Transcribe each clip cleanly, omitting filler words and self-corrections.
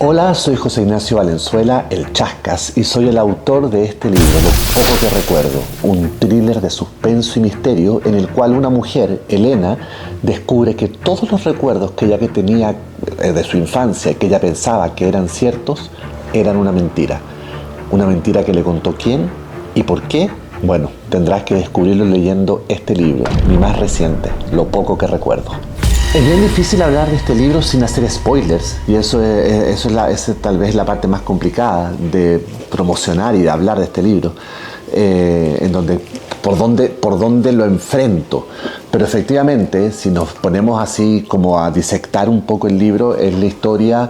Hola, soy José Ignacio Valenzuela, el Chascas, y soy el autor de este libro, Lo poco que recuerdo, un thriller de suspenso y misterio en el cual una mujer, Elena, descubre que todos los recuerdos que ella tenía de su infancia, que ella pensaba que eran ciertos, eran una mentira. Una mentira que le contó quién y por qué. Bueno, tendrás que descubrirlo leyendo este libro, mi más reciente, Lo poco que recuerdo. Es bien difícil hablar de este libro sin hacer spoilers, y eso es tal vez la parte más complicada de promocionar y de hablar de este libro, por dónde lo enfrento. Pero efectivamente, si nos ponemos así como a disectar un poco el libro, es la historia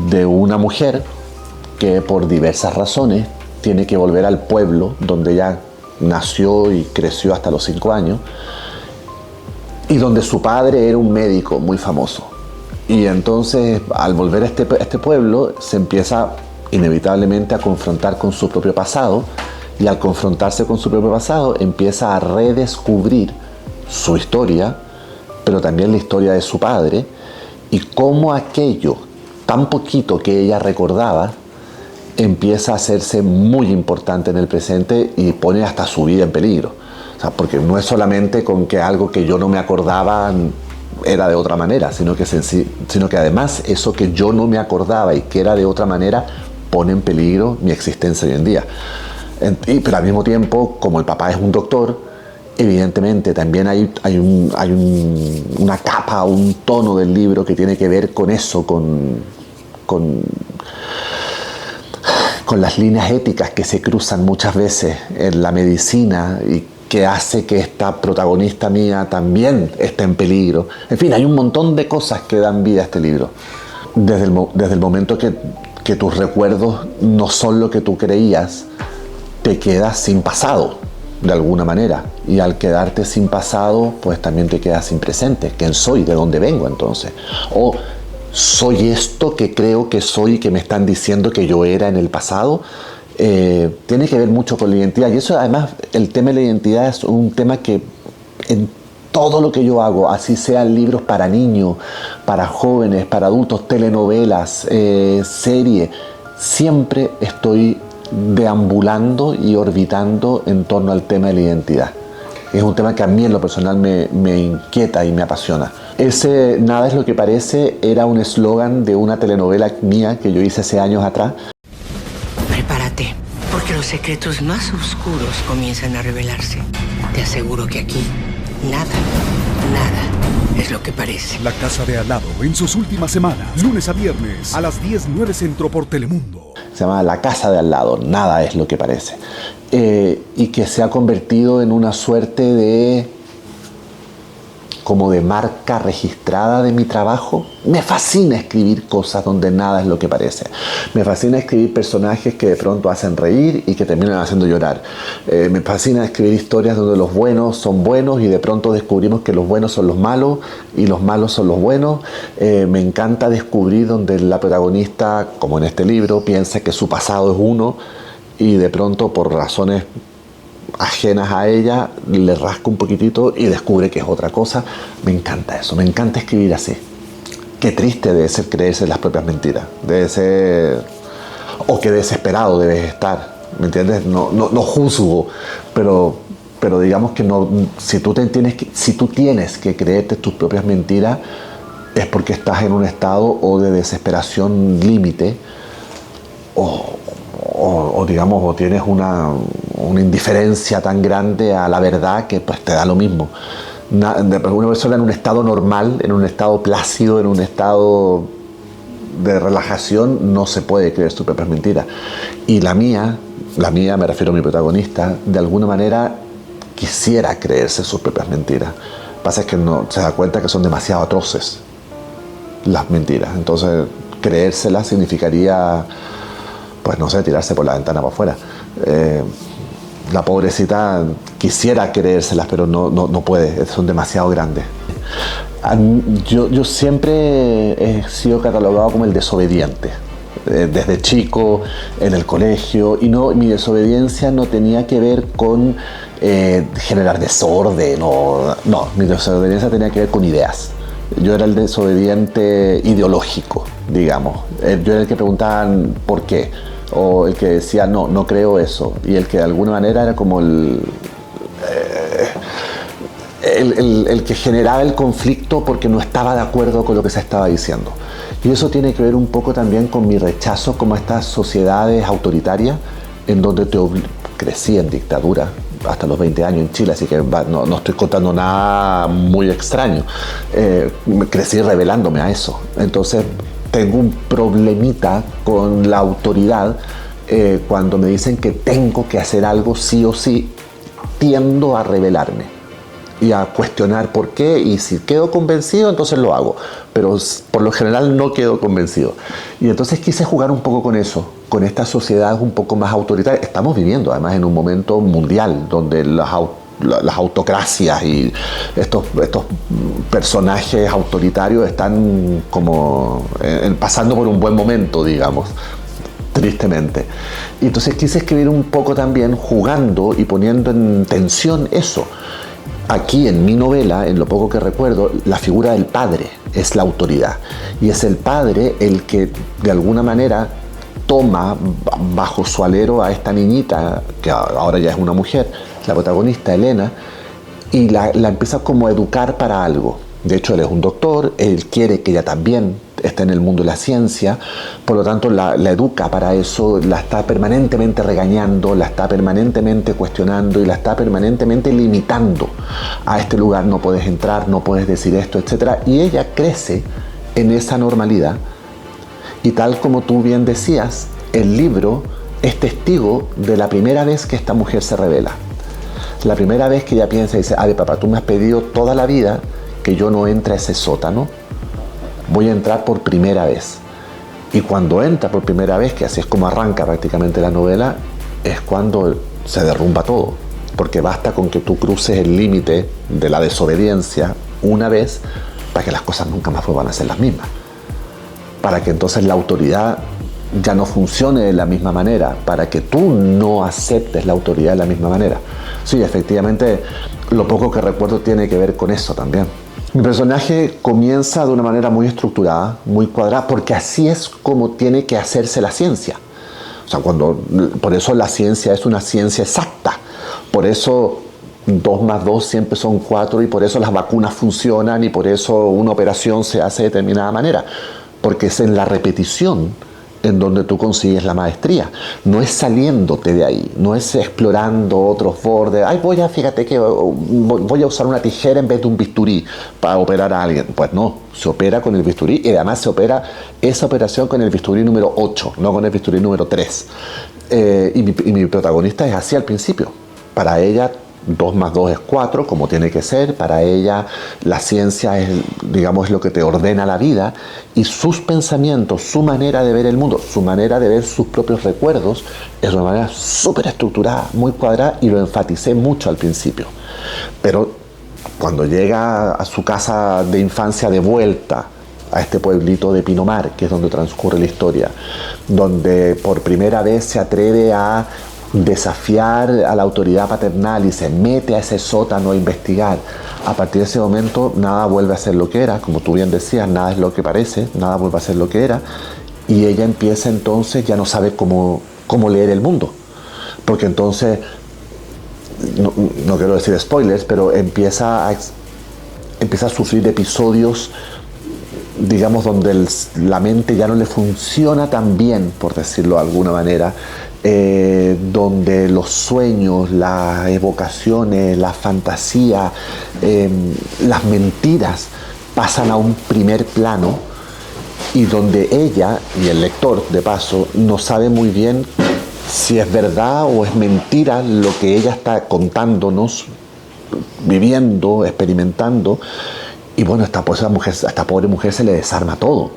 de una mujer que por diversas razones tiene que volver al pueblo donde ella nació y creció hasta los 5 años, y donde su padre era un médico muy famoso. Y entonces, al volver a este pueblo, se empieza inevitablemente a confrontar con su propio pasado, y al confrontarse con su propio pasado, empieza a redescubrir su historia, pero también la historia de su padre, y cómo aquello, tan poquito que ella recordaba, empieza a hacerse muy importante en el presente y pone hasta su vida en peligro. O sea, porque no es solamente con que algo que yo no me acordaba era de otra manera, sino que además eso que yo no me acordaba y que era de otra manera pone en peligro mi existencia hoy en día. Pero al mismo tiempo, como el papá es un doctor, evidentemente también hay una capa, un tono del libro que tiene que ver con eso, con las líneas éticas que se cruzan muchas veces en la medicina y que hace que esta protagonista mía también esté en peligro. En fin, hay un montón de cosas que dan vida a este libro. Desde el momento que tus recuerdos no son lo que tú creías, te quedas sin pasado, de alguna manera. Y al quedarte sin pasado, pues también te quedas sin presente. ¿Quién soy? ¿De dónde vengo entonces? O ¿soy esto que creo que soy y que me están diciendo que yo era en el pasado? Tiene que ver mucho con la identidad, y eso además, el tema de la identidad es un tema que en todo lo que yo hago, así sean libros para niños, para jóvenes, para adultos, telenovelas, series, siempre estoy deambulando y orbitando en torno al tema de la identidad. Es un tema que a mí en lo personal me inquieta y me apasiona. Ese Nada es lo que parece era un eslogan de una telenovela mía que yo hice hace años atrás. Prepárate, porque los secretos más oscuros comienzan a revelarse. Te aseguro que aquí, nada es lo que parece. La Casa de Al Lado, en sus últimas semanas, lunes a viernes, a las 10:09 Centro por Telemundo. Se llama La Casa de Al Lado, nada es lo que parece. Y que se ha convertido en una suerte de marca registrada de mi trabajo. Me fascina escribir cosas donde nada es lo que parece. Me fascina escribir personajes que de pronto hacen reír y que terminan haciendo llorar. Me fascina escribir historias donde los buenos son buenos y de pronto descubrimos que los buenos son los malos y los malos son los buenos. Me encanta descubrir donde la protagonista, como en este libro, piensa que su pasado es uno y de pronto, por razones ajenas a ella, le rasca un poquitito y descubre que es otra cosa. Me encanta eso, me encanta escribir así. Qué triste debe ser creerse las propias mentiras, debe ser, o qué desesperado debes estar, ¿me entiendes? No juzgo, pero digamos que no, si tú tienes que creerte tus propias mentiras, es porque estás en un estado o de desesperación límite, o digamos, o tienes una indiferencia tan grande a la verdad que pues te da lo mismo. Una persona en un estado normal, en un estado plácido, en un estado de relajación, no se puede creer sus propias mentiras. Y la mía, me refiero a mi protagonista, de alguna manera quisiera creerse sus propias mentiras. Lo que pasa es que no se da cuenta que son demasiado atroces las mentiras. Entonces, creérselas significaría, pues no sé, tirarse por la ventana para afuera. La pobrecita quisiera creérselas, pero no puede, son demasiado grandes. Yo siempre he sido catalogado como el desobediente. Desde chico, en el colegio, y mi desobediencia no tenía que ver con generar desorden, mi desobediencia tenía que ver con ideas. Yo era el desobediente ideológico, digamos. Yo era el que preguntaban por qué, o el que decía no creo eso, y el que de alguna manera era como el que generaba el conflicto porque no estaba de acuerdo con lo que se estaba diciendo. Y eso tiene que ver un poco también con mi rechazo como a estas sociedades autoritarias en donde crecí en dictadura hasta los 20 años en Chile, así que no estoy contando nada muy extraño. Crecí rebelándome a eso. Entonces tengo un problemita con la autoridad. Cuando me dicen que tengo que hacer algo sí o sí, tiendo a rebelarme y a cuestionar por qué, y si quedo convencido entonces lo hago, pero por lo general no quedo convencido. Y entonces quise jugar un poco con eso, con estas sociedades un poco más autoritarias. Estamos viviendo además en un momento mundial donde las autocracias y estos personajes autoritarios están como pasando por un buen momento, digamos, tristemente. Y entonces quise escribir un poco también jugando y poniendo en tensión eso. Aquí en mi novela, en lo poco que recuerdo, la figura del padre es la autoridad. Y es el padre el que de alguna manera toma bajo su alero a esta niñita, que ahora ya es una mujer, la protagonista Elena, y la empieza como a educar para algo. De hecho, él es un doctor, él quiere que ella también esté en el mundo de la ciencia, por lo tanto la educa para eso, la está permanentemente regañando, la está permanentemente cuestionando y la está permanentemente limitando. A este lugar no puedes entrar, no puedes decir esto, etc. Y ella crece en esa normalidad, y tal como tú bien decías, el libro es testigo de la primera vez que esta mujer se revela. La primera vez que ella piensa y dice, a ver, papá, tú me has pedido toda la vida que yo no entre a ese sótano, voy a entrar por primera vez. Y cuando entra por primera vez, que así es como arranca prácticamente la novela, es cuando se derrumba todo. Porque basta con que tú cruces el límite de la desobediencia una vez para que las cosas nunca más vuelvan a ser las mismas. Para que entonces la autoridad ya no funcione de la misma manera, para que tú no aceptes la autoridad de la misma manera. Sí, efectivamente, lo poco que recuerdo tiene que ver con eso también. Mi personaje comienza de una manera muy estructurada, muy cuadrada, porque así es como tiene que hacerse la ciencia. O sea, por eso la ciencia es una ciencia exacta. Por eso 2 más 2 siempre son 4, y por eso las vacunas funcionan, y por eso una operación se hace de determinada manera. Porque es en la repetición en donde tú consigues la maestría. No es saliéndote de ahí, no es explorando otros bordes. Ay, fíjate que voy a usar una tijera en vez de un bisturí para operar a alguien. Pues no, se opera con el bisturí, y además se opera esa operación con el bisturí número 8, no con el bisturí número 3. Y mi protagonista es así al principio. Para ella 2 más 2 es 4, como tiene que ser. Para ella la ciencia es, digamos, lo que te ordena la vida, y sus pensamientos, su manera de ver el mundo, su manera de ver sus propios recuerdos es una manera súper estructurada, muy cuadrada, y lo enfaticé mucho al principio. Pero cuando llega a su casa de infancia de vuelta a este pueblito de Pinamar, que es donde transcurre la historia, donde por primera vez se atreve a desafiar a la autoridad paternal y se mete a ese sótano a investigar, a partir de ese momento nada vuelve a ser lo que era. Como tú bien decías, nada es lo que parece, nada vuelve a ser lo que era, y ella empieza entonces, ya no sabe cómo leer el mundo, porque entonces, no quiero decir spoilers, pero empieza a sufrir episodios, digamos, donde la mente ya no le funciona tan bien, por decirlo de alguna manera, donde los sueños, las evocaciones, la fantasía, las mentiras pasan a un primer plano, y donde ella y el lector, de paso, no sabe muy bien si es verdad o es mentira lo que ella está contándonos, viviendo, experimentando. Y bueno, esta pobre mujer se le desarma todo,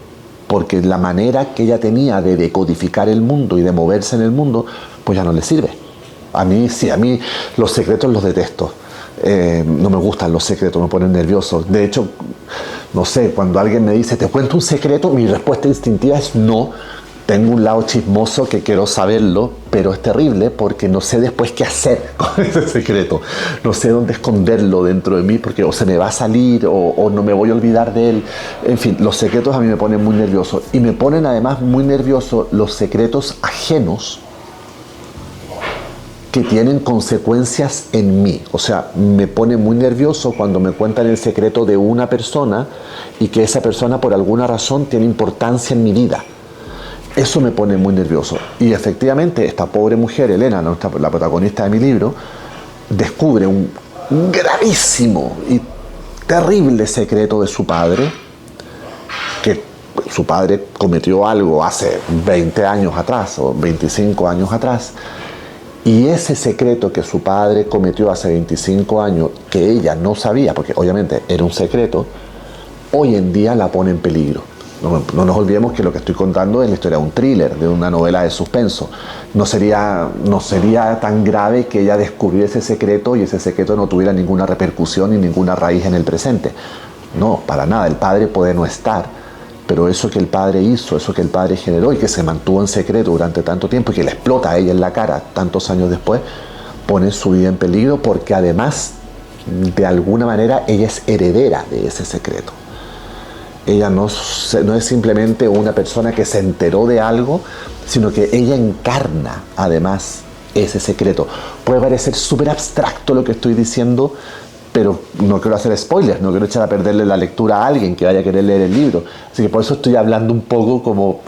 porque la manera que ella tenía de decodificar el mundo y de moverse en el mundo, pues ya no le sirve. A mí los secretos los detesto. No me gustan los secretos, me ponen nervioso. De hecho, no sé, cuando alguien me dice, ¿te cuento un secreto?, mi respuesta instintiva es no, tengo un lado chismoso que quiero saberlo, pero es terrible porque no sé después qué hacer con ese secreto. No sé dónde esconderlo dentro de mí porque o se me va a salir o no me voy a olvidar de él. En fin, los secretos a mí me ponen muy nervioso. Y me ponen además muy nervioso los secretos ajenos que tienen consecuencias en mí. O sea, me pone muy nervioso cuando me cuentan el secreto de una persona y que esa persona por alguna razón tiene importancia en mi vida. Eso me pone muy nervioso. Y efectivamente, esta pobre mujer, Elena, la protagonista de mi libro, descubre un gravísimo y terrible secreto de su padre, que su padre cometió algo hace 20 años atrás o 25 años atrás. Y ese secreto que su padre cometió hace 25 años, que ella no sabía, porque obviamente era un secreto, hoy en día la pone en peligro. No nos olvidemos que lo que estoy contando es la historia de un thriller, de una novela de suspenso. No sería tan grave que ella descubriera ese secreto y ese secreto no tuviera ninguna repercusión ni ninguna raíz en el presente. No, para nada. El padre puede no estar, pero eso que el padre hizo, eso que el padre generó y que se mantuvo en secreto durante tanto tiempo y que le explota a ella en la cara tantos años después, pone su vida en peligro porque además, de alguna manera, ella es heredera de ese secreto. Ella no es simplemente una persona que se enteró de algo, sino que ella encarna además ese secreto. Puede parecer súper abstracto lo que estoy diciendo, pero no quiero hacer spoilers, no quiero echar a perderle la lectura a alguien que vaya a querer leer el libro. Así que por eso estoy hablando un poco como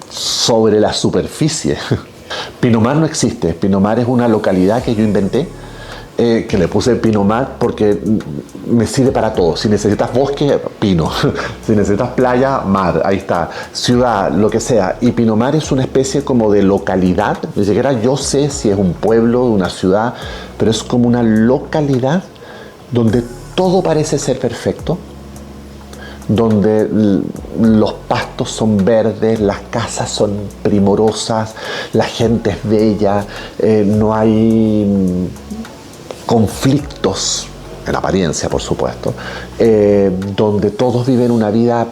sobre la superficie. Pinamar no existe. Pinamar es una localidad que yo inventé, que le puse Pinamar porque me sirve para todo. Si necesitas bosque, pino. Si necesitas playa, mar. Ahí está. Ciudad, lo que sea. Y Pinamar es una especie como de localidad. Ni siquiera yo sé si es un pueblo, una ciudad, pero es como una localidad donde todo parece ser perfecto, donde los pastos son verdes, las casas son primorosas, la gente es bella, no hay conflictos, en apariencia por supuesto, donde todos viven una vida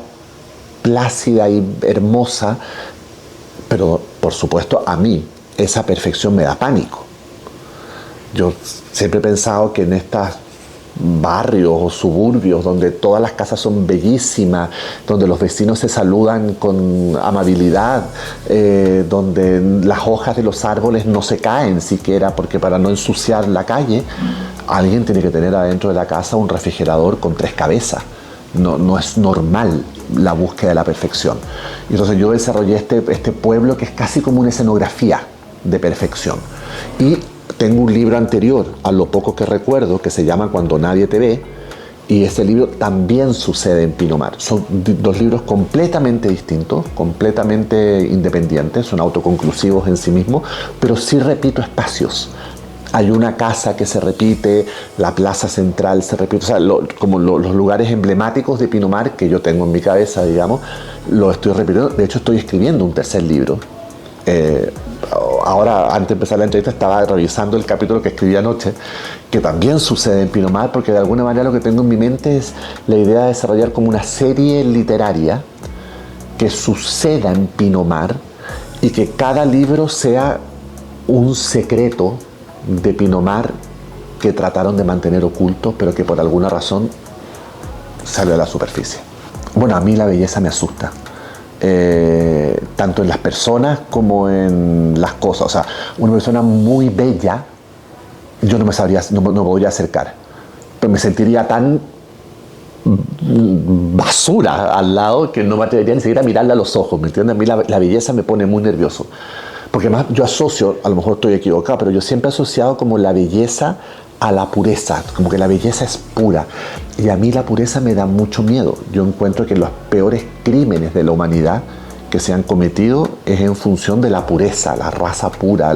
plácida y hermosa, pero por supuesto a mí esa perfección me da pánico. Yo siempre he pensado que en estas barrios o suburbios donde todas las casas son bellísimas, donde los vecinos se saludan con amabilidad, donde las hojas de los árboles no se caen siquiera porque para no ensuciar la calle, alguien tiene que tener adentro de la casa un refrigerador con 3 cabezas. No es normal la búsqueda de la perfección. Y entonces yo desarrollé este pueblo que es casi como una escenografía de perfección. Y tengo un libro anterior, a lo poco que recuerdo, que se llama Cuando nadie te ve, y ese libro también sucede en Pinamar. Son 2 libros completamente distintos, completamente independientes, son autoconclusivos en sí mismos, pero sí repito espacios. Hay una casa que se repite, la plaza central se repite, o sea, como los lugares emblemáticos de Pinamar que yo tengo en mi cabeza, digamos, los estoy repitiendo. De hecho, estoy escribiendo un 3er libro. Ahora, antes de empezar la entrevista, estaba revisando el capítulo que escribí anoche, que también sucede en Pinamar, porque de alguna manera lo que tengo en mi mente es la idea de desarrollar como una serie literaria que suceda en Pinamar y que cada libro sea un secreto de Pinamar que trataron de mantener oculto, pero que por alguna razón salió a la superficie. Bueno, a mí la belleza me asusta. Tanto en las personas como en las cosas. O sea, una persona muy bella, yo no me podría acercar, pero me sentiría tan basura al lado que no me atrevería ni siquiera a mirarla a los ojos, ¿me entiendes? A mí la belleza me pone muy nervioso, porque además yo asocio, a lo mejor estoy equivocado, pero yo siempre he asociado como la belleza a la pureza, como que la belleza es pura, y a mí la pureza me da mucho miedo. Yo encuentro que los peores crímenes de la humanidad que se han cometido es en función de la pureza, la raza pura,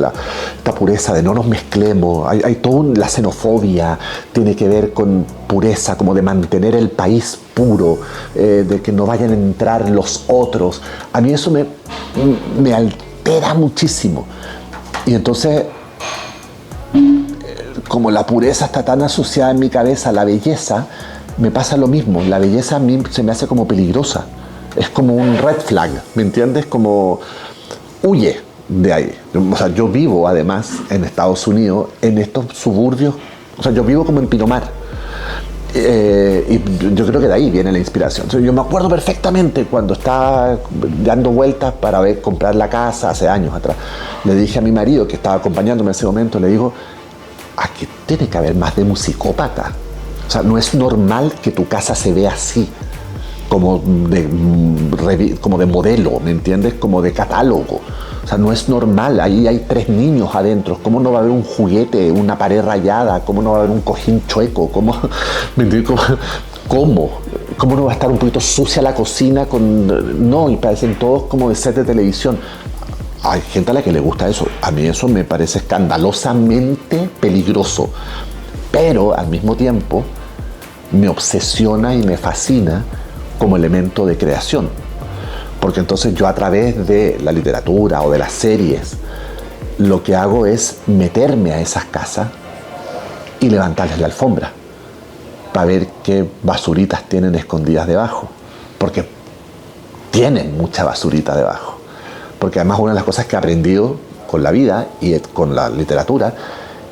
esta pureza de no nos mezclemos. Hay toda la xenofobia, tiene que ver con pureza, como de mantener el país puro, de que no vayan a entrar los otros. A mí eso me altera muchísimo. Y entonces, como la pureza está tan asociada en mi cabeza a la belleza, me pasa lo mismo. La belleza a mí se me hace como peligrosa. Es como un red flag, ¿me entiendes? Como huye de ahí. O sea, yo vivo además en Estados Unidos, en estos suburbios, o sea, yo vivo como en Pinomar. Y yo creo que de ahí viene la inspiración. Yo me acuerdo perfectamente cuando estaba dando vueltas para comprar la casa hace años atrás. Le dije a mi marido, que estaba acompañándome en ese momento, le digo, aquí tiene que haber más de musicópata. O sea, no es normal que tu casa se vea así, como de modelo, ¿me entiendes? Como de catálogo. O sea, no es normal, ahí hay 3 niños adentro. ¿Cómo no va a haber un juguete, una pared rayada? ¿Cómo no va a haber un cojín chueco? ¿Cómo? ¿Me entiendes? ¿Cómo no va a estar un poquito sucia la cocina? No, y parecen todos como de set de televisión. Hay gente a la que le gusta eso. A mí eso me parece escandalosamente peligroso. Pero al mismo tiempo me obsesiona y me fascina como elemento de creación. Porque entonces yo, a través de la literatura o de las series, lo que hago es meterme a esas casas y levantarles la alfombra para ver qué basuritas tienen escondidas debajo. Porque tienen mucha basurita debajo. Porque además una de las cosas que he aprendido con la vida y con la literatura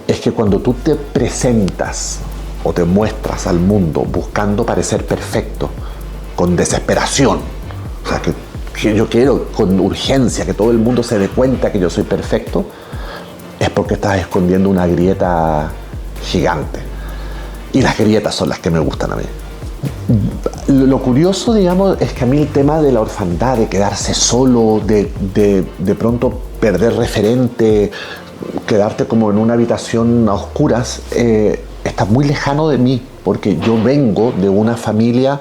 es que cuando tú te presentas o te muestras al mundo buscando parecer perfecto, con desesperación, o sea, que yo quiero con urgencia que todo el mundo se dé cuenta que yo soy perfecto, es porque estás escondiendo una grieta gigante. Y las grietas son las que me gustan a mí. Lo curioso, digamos, es que a mí el tema de la orfandad, de quedarse solo, de pronto perder referente, quedarte como en una habitación a oscuras, está muy lejano de mí, porque yo vengo de una familia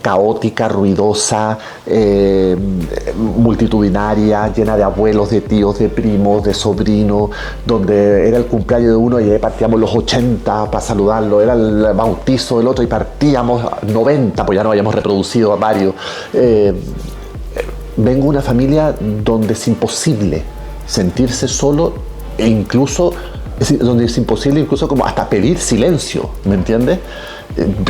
caótica, ruidosa, multitudinaria, llena de abuelos, de tíos, de primos, de sobrinos, donde era el cumpleaños de uno y ahí partíamos los 80 para saludarlo, era el bautizo del otro y partíamos 90, pues ya no habíamos reproducido a varios. Vengo de una familia donde es imposible sentirse solo e incluso, donde es imposible incluso como hasta pedir silencio, ¿me entiendes?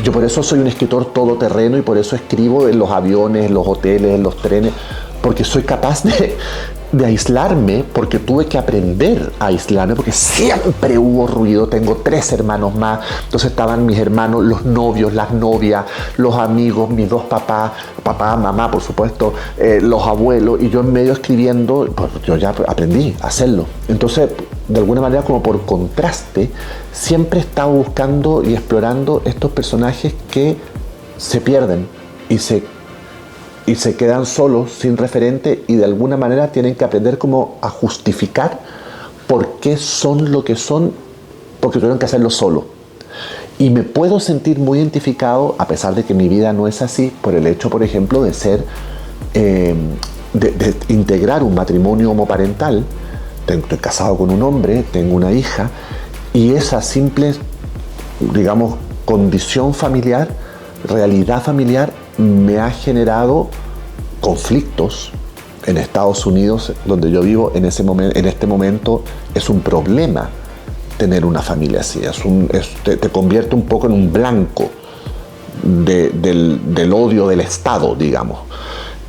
Yo por eso soy un escritor todoterreno y por eso escribo en los aviones, en los hoteles, en los trenes, porque soy capaz de aislarme, porque tuve que aprender a aislarme, porque siempre hubo ruido. Tengo 3 hermanos más, entonces estaban mis hermanos, los novios, las novias, los amigos, mis 2 papás, papá, mamá, por supuesto, los abuelos, y yo en medio escribiendo, pues yo ya aprendí a hacerlo. Entonces, de alguna manera, como por contraste, siempre he estado buscando y explorando estos personajes que se pierden y se quedan solos, sin referente, y de alguna manera tienen que aprender como a justificar por qué son lo que son, porque tuvieron que hacerlo solo. Y me puedo sentir muy identificado, a pesar de que mi vida no es así, por el hecho, por ejemplo, de ser, de integrar un matrimonio homoparental. Estoy casado con un hombre, tengo una hija, y esa simple, digamos, condición familiar, realidad familiar, me ha generado conflictos en Estados Unidos, donde yo vivo en este momento. Es un problema tener una familia así, te convierte un poco en un blanco del odio del Estado, digamos.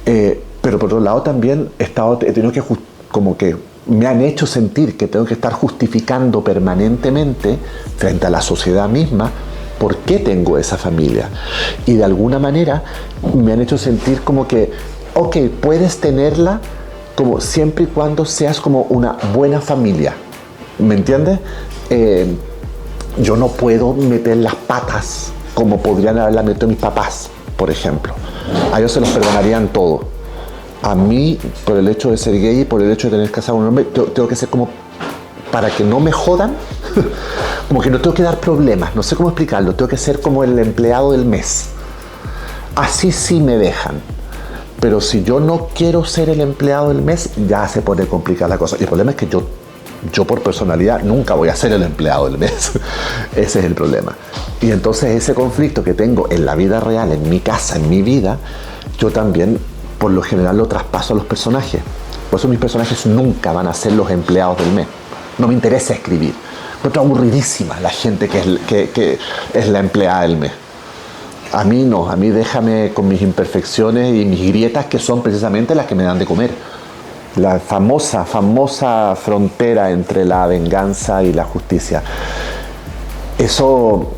Pero por otro lado también he tenido que, como que me han hecho sentir que tengo que estar justificando permanentemente frente a la sociedad misma por qué tengo esa familia. Y de alguna manera me han hecho sentir como que, ok, puedes tenerla como siempre y cuando seas como una buena familia. ¿Me entiendes? Yo no puedo meter las patas como podrían haberla metido mis papás, por ejemplo. A ellos se los perdonarían todo. A mí, por el hecho de ser gay y por el hecho de tener casado con un hombre, tengo que ser como, para que no me jodan, como que no tengo que dar problemas, no sé cómo explicarlo, tengo que ser como el empleado del mes. Así sí me dejan. Pero si yo no quiero ser el empleado del mes, ya se pone complicada la cosa. Y el problema es que yo por personalidad nunca voy a ser el empleado del mes. Ese es el problema. Y entonces ese conflicto que tengo en la vida real, en mi casa, en mi vida, yo también por lo general lo traspaso a los personajes. Por eso mis personajes nunca van a ser los empleados del mes. No me interesa escribir. Encuentro aburridísima la gente que es la empleada del mes. A mí no, a mí déjame con mis imperfecciones y mis grietas, que son precisamente las que me dan de comer. La famosa frontera entre la venganza y la justicia. Eso,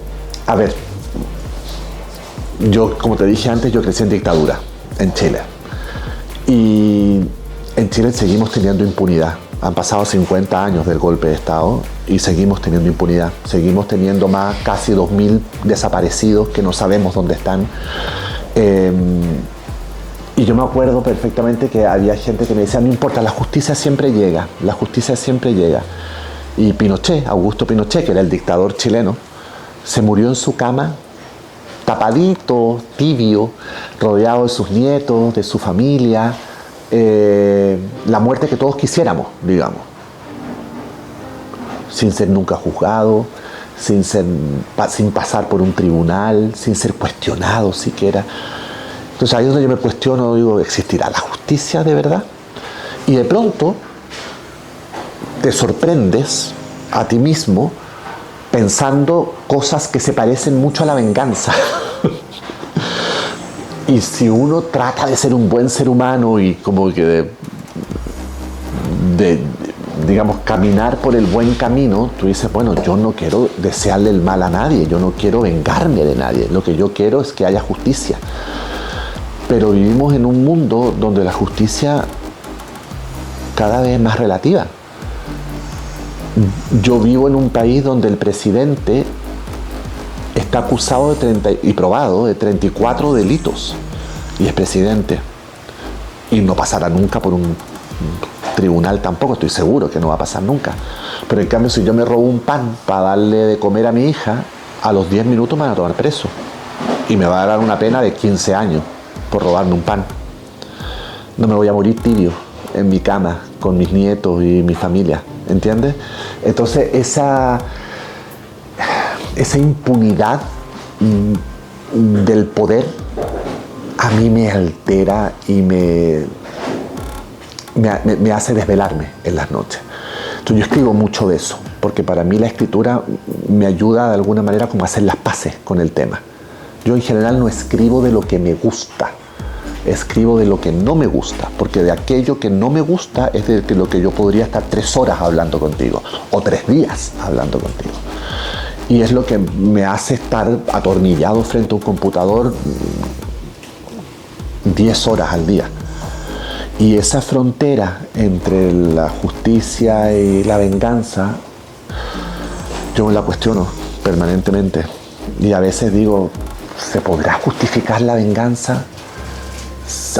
a ver, yo, como te dije antes, yo crecí en dictadura, en Chile. Y en Chile seguimos teniendo impunidad. Han pasado 50 años del golpe de Estado y seguimos teniendo impunidad. Seguimos teniendo casi 2.000 desaparecidos que no sabemos dónde están. Y yo me acuerdo perfectamente que había gente que me decía, no importa, la justicia siempre llega, la justicia siempre llega. Y Pinochet, Augusto Pinochet, que era el dictador chileno, se murió en su cama, tapadito, tibio, rodeado de sus nietos, de su familia, la muerte que todos quisiéramos, digamos. Sin ser nunca juzgado, sin pasar por un tribunal, sin ser cuestionado siquiera. Entonces ahí es donde yo me cuestiono, digo, ¿existirá la justicia de verdad? Y de pronto te sorprendes a ti mismo pensando cosas que se parecen mucho a la venganza. Y si uno trata de ser un buen ser humano y como que digamos, caminar por el buen camino, tú dices, bueno, yo no quiero desearle el mal a nadie, yo no quiero vengarme de nadie, lo que yo quiero es que haya justicia. Pero vivimos en un mundo donde la justicia cada vez es más relativa. Yo vivo en un país donde el presidente está acusado y probado de 34 delitos y es presidente. Y no pasará nunca por un tribunal tampoco, estoy seguro que no va a pasar nunca. Pero en cambio, si yo me robo un pan para darle de comer a mi hija, a los 10 minutos me van a tomar preso. Y me va a dar una pena de 15 años por robarme un pan. No me voy a morir tibio en mi cama con mis nietos y mi familia, ¿entiendes? Entonces esa impunidad del poder a mí me altera y me hace desvelarme en las noches. Entonces yo escribo mucho de eso, porque para mí la escritura me ayuda de alguna manera como a hacer las paces con el tema. Yo en general no escribo de lo que me gusta, escribo de lo que no me gusta, porque de aquello que no me gusta es de lo que yo podría estar 3 horas hablando contigo, o 3 días hablando contigo. Y es lo que me hace estar atornillado frente a un computador 10 horas al día. Y esa frontera entre la justicia y la venganza, yo me la cuestiono permanentemente. Y a veces digo, ¿se podrá justificar la venganza?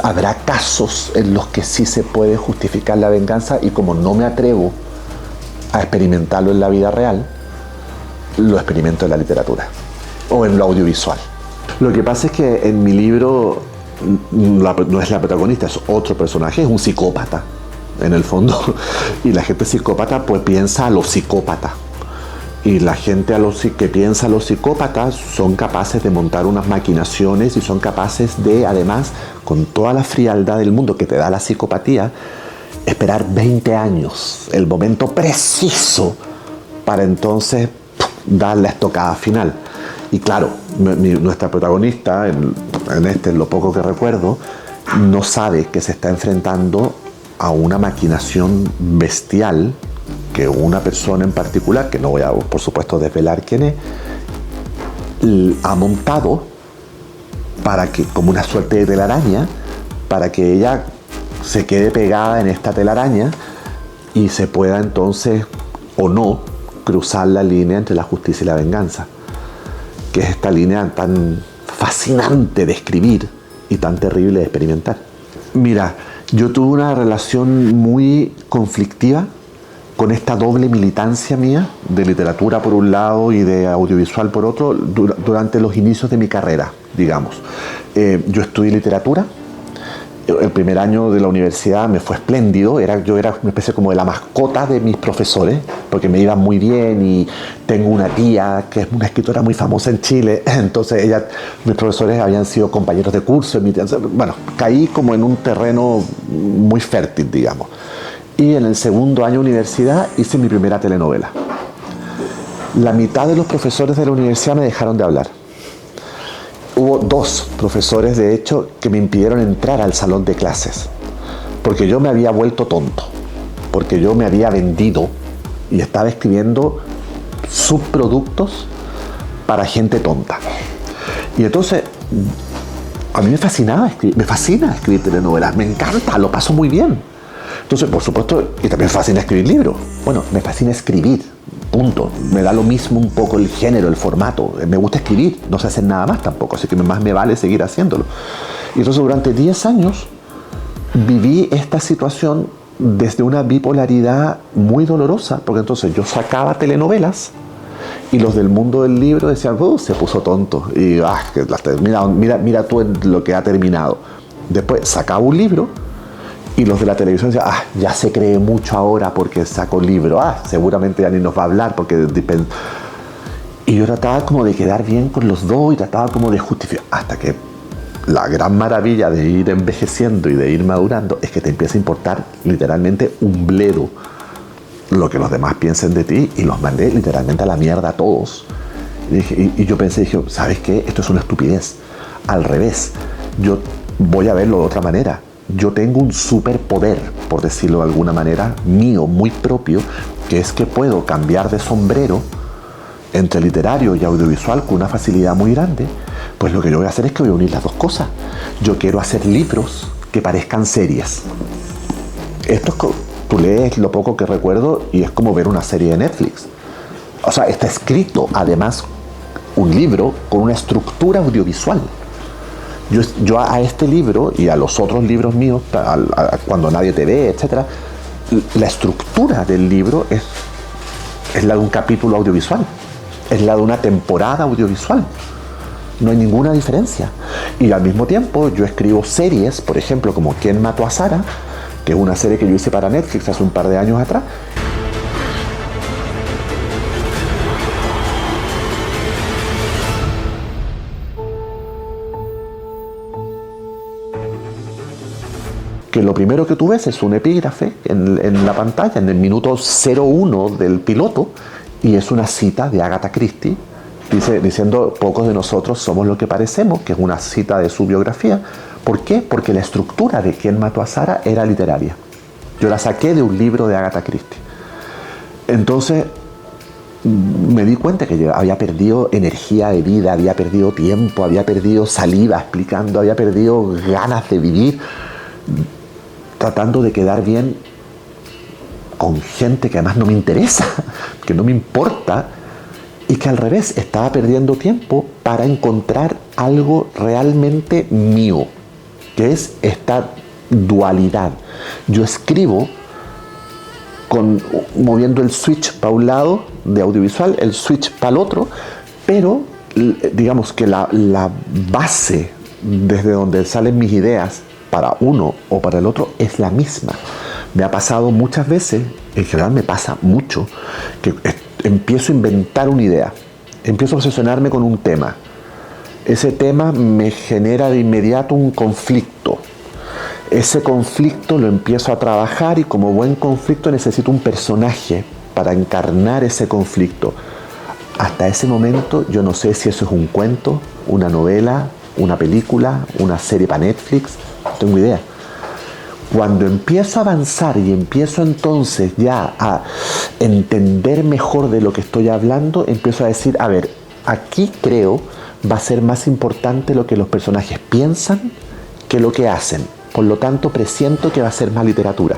Habrá casos en los que sí se puede justificar la venganza y como no me atrevo a experimentarlo en la vida real, lo experimento en la literatura o en lo audiovisual. Lo que pasa es que en mi libro no es la protagonista, es otro personaje, es un psicópata en el fondo, y la gente psicópata pues piensa a los psicópatas. Y la gente que piensa a los psicópatas son capaces de montar unas maquinaciones y son capaces de, además, con toda la frialdad del mundo que te da la psicopatía, esperar 20 años, el momento preciso para entonces dar la estocada final. Y claro, nuestra protagonista, en lo poco que recuerdo, no sabe que se está enfrentando a una maquinación bestial que una persona en particular, que no voy a, por supuesto, desvelar quién es, ha montado para que, como una suerte de telaraña, para que ella se quede pegada en esta telaraña y se pueda entonces, o no, cruzar la línea entre la justicia y la venganza, que es esta línea tan fascinante de escribir y tan terrible de experimentar. Mira, yo tuve una relación muy conflictiva con esta doble militancia mía, de literatura por un lado y de audiovisual por otro, durante los inicios de mi carrera, digamos. Yo estudié literatura. El primer año de la universidad me fue espléndido, yo era una especie como de la mascota de mis profesores, porque me iba muy bien y tengo una tía que es una escritora muy famosa en Chile, entonces mis profesores habían sido compañeros de curso, bueno, caí como en un terreno muy fértil, digamos. Y en el segundo año de universidad hice mi primera telenovela. La mitad de los profesores de la universidad me dejaron de hablar. Hubo 2 profesores, de hecho, que me impidieron entrar al salón de clases Porque yo me había vuelto tonto, porque yo me había vendido y estaba escribiendo subproductos para gente tonta. Y entonces, a mí me fascina escribir telenovelas, me encanta, lo paso muy bien. Entonces, por supuesto, y también me fascina escribir libros. Bueno, me fascina escribir, punto. Me da lo mismo un poco el género, el formato. Me gusta escribir, no sé hacer nada más tampoco, así que más me vale seguir haciéndolo. Y entonces durante 10 años viví esta situación desde una bipolaridad muy dolorosa, porque entonces yo sacaba telenovelas y los del mundo del libro decían, se puso tonto, y mira tú en lo que ha terminado. Después sacaba un libro y los de la televisión decían, ya se cree mucho ahora porque sacó el libro, seguramente ya ni nos va a hablar porque... Y yo trataba como de quedar bien con los dos y trataba como de justificar, hasta que la gran maravilla de ir envejeciendo y de ir madurando es que te empieza a importar literalmente un bledo lo que los demás piensen de ti, y los mandé literalmente a la mierda a todos. Y yo pensé, dije, ¿sabes qué? Esto es una estupidez. Al revés, yo voy a verlo de otra manera. Yo tengo un superpoder, por decirlo de alguna manera, mío, muy propio, que es que puedo cambiar de sombrero entre literario y audiovisual con una facilidad muy grande. Pues lo que yo voy a hacer es que voy a unir las dos cosas. Yo quiero hacer libros que parezcan series. Esto es tú lees lo poco que recuerdo y es como ver una serie de Netflix. O sea, está escrito además un libro con una estructura audiovisual. Yo a este libro y a los otros libros míos, Cuando nadie te ve, etc., la estructura del libro es la de un capítulo audiovisual, es la de una temporada audiovisual. No hay ninguna diferencia. Y al mismo tiempo yo escribo series, por ejemplo, como ¿Quién mató a Sara?, que es una serie que yo hice para Netflix hace un par de años atrás. Que lo primero que tú ves es un epígrafe en la pantalla, en el minuto 01 del piloto, y es una cita de Agatha Christie, diciendo, pocos de nosotros somos lo que parecemos, que es una cita de su biografía. ¿Por qué? Porque la estructura de ¿Quién mató a Sara? Era literaria. Yo la saqué de un libro de Agatha Christie. Entonces me di cuenta que yo había perdido energía de vida, había perdido tiempo, había perdido saliva explicando, había perdido ganas de vivir, tratando de quedar bien con gente que además no me interesa, que no me importa, y que al revés estaba perdiendo tiempo para encontrar algo realmente mío, que es esta dualidad. Yo escribo moviendo el switch para un lado de audiovisual, el switch para el otro, pero digamos que la base desde donde salen mis ideas para uno o para el otro es la misma. Me ha pasado muchas veces, en general me pasa mucho, que empiezo a inventar una idea, empiezo a obsesionarme con un tema. Ese tema me genera de inmediato un conflicto. Ese conflicto lo empiezo a trabajar y como buen conflicto necesito un personaje para encarnar ese conflicto. Hasta ese momento yo no sé si eso es un cuento, una novela, una película, una serie para Netflix, no tengo idea. Cuando empiezo a avanzar y empiezo entonces ya a entender mejor de lo que estoy hablando, empiezo a decir, a ver, aquí creo va a ser más importante lo que los personajes piensan que lo que hacen. Por lo tanto, presiento que va a ser más literatura.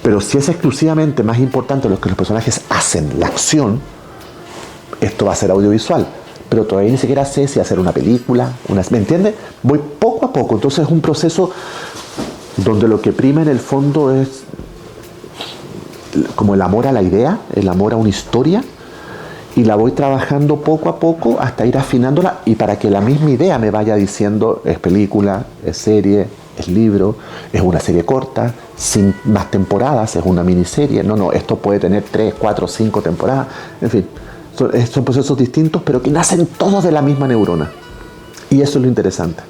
Pero si es exclusivamente más importante lo que los personajes hacen, la acción, esto va a ser audiovisual. Pero todavía ni siquiera sé si hacer una película, ¿me entiendes? Voy poco a poco. Entonces es un proceso donde lo que prima en el fondo es como el amor a la idea, el amor a una historia, y la voy trabajando poco a poco hasta ir afinándola, y para que la misma idea me vaya diciendo es película, es serie, es libro, es una serie corta, sin más temporadas, es una miniserie. No, esto puede tener 3, 4, 5 temporadas, en fin. Son procesos distintos, pero que nacen todos de la misma neurona. Y eso es lo interesante.